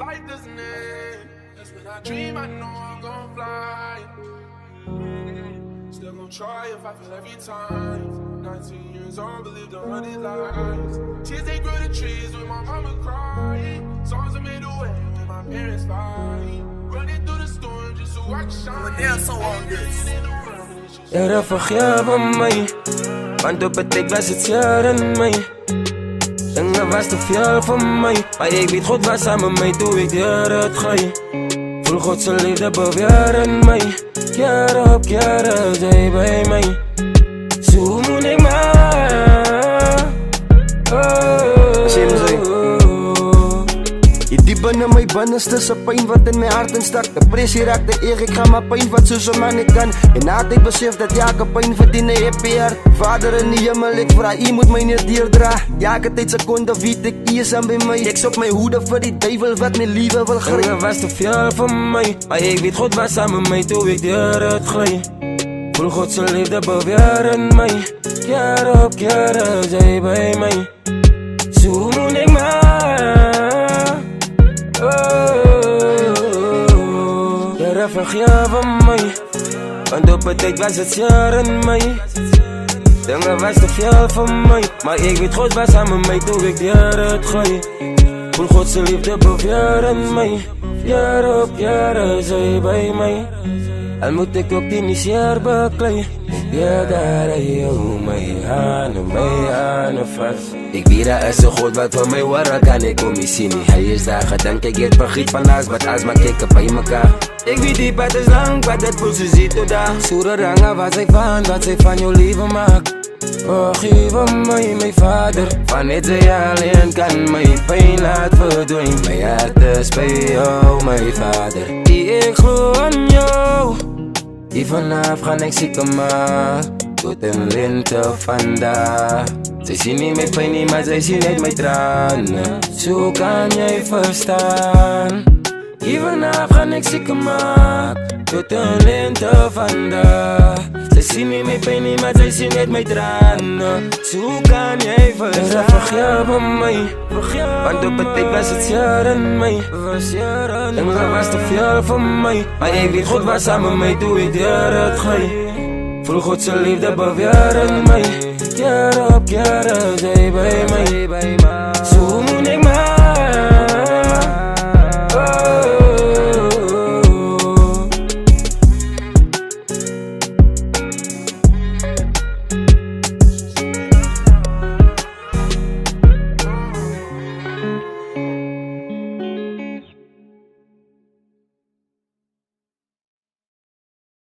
life doesn't end. That's when I dream I know I'm gon' fly. Still gon' try if I feel every time. 19 years old, believed 100 lies. Tears they grow the trees with my mama crying. Songs I made away when my parents fight. Running through the storm just so I can shine. Dance on this. Jaren vergeef aan mij, want op het ik was het jaren mij. Dingen was te veel voor mij, maar ik weet God was aan met mij toen ik het ging. Voel Godse liefde beweren mij, jaren op jaren zij bij mij. Zo moet ik maar, Die binne my binneste se pyn wat in my hart instak. Depressie raak de eer, ek gaan maar pyn wat soos 'n man ek kan. En na het besef dat elke pyn verdien 'n happy hart. Vader in die hemel, ek vra U moet my net deurdra. Elke tyd sekonde weet ek U is aan by my. Ek op my hoede vir die duiwel wat my liewe wil gryp. Dinge was te veel vir my, maar ek weet God was aan met my toe ek het ging. Voel Godse liefde beweren mij, jaren op jaren zij bij mij. Zo moet ik maar, jaren vergeef aan mij, want op het tijd was het jaren mij. Dingen was te veel voor mij, maar ik weet God was aan met mij toen ik het ging. Voel Godse liefde beweren mij, jaren op jaren zij bij mij. Al moet ik ook die jaar bekleien. Ja, daar hou my handen vast. Ik weet dat is een God wat van mij horen kan ik om je zien. Hij is daar gedankt, ik het vergiet van alles, wat als maar kijken bij elkaar. Ik weet die pad is lang, wat het voelt ze ziet tot daar. Soere rangen wat zij van jouw leven maakt. Vergeef mij, mijn vader, van het zij alleen kan mijn pijn laat verdwijnen. Mijn hart is bij jou, mijn vader, die ik geloof aan jou. Die vanaf gaan ik zieken maken, tot een lente vandaag. Zij zien niet mijn pijn, maar zij zien niet mijn tranen. Zo kan jij verstaan. Die vanaf gaan ik zieken maken, tot een lente vandaag. Zij zien niet mijn pijn, maar zij zien niet mijn tranen. Zo kan jij verstaan. Vergeef aan mij, want op het tijd was het jaren mij. Dingen was te veel voor mij, maar ik weet God was aan met mij toen ik het ging. Voel Godse liefde beweren mij, jaren op jaren zij bij mij.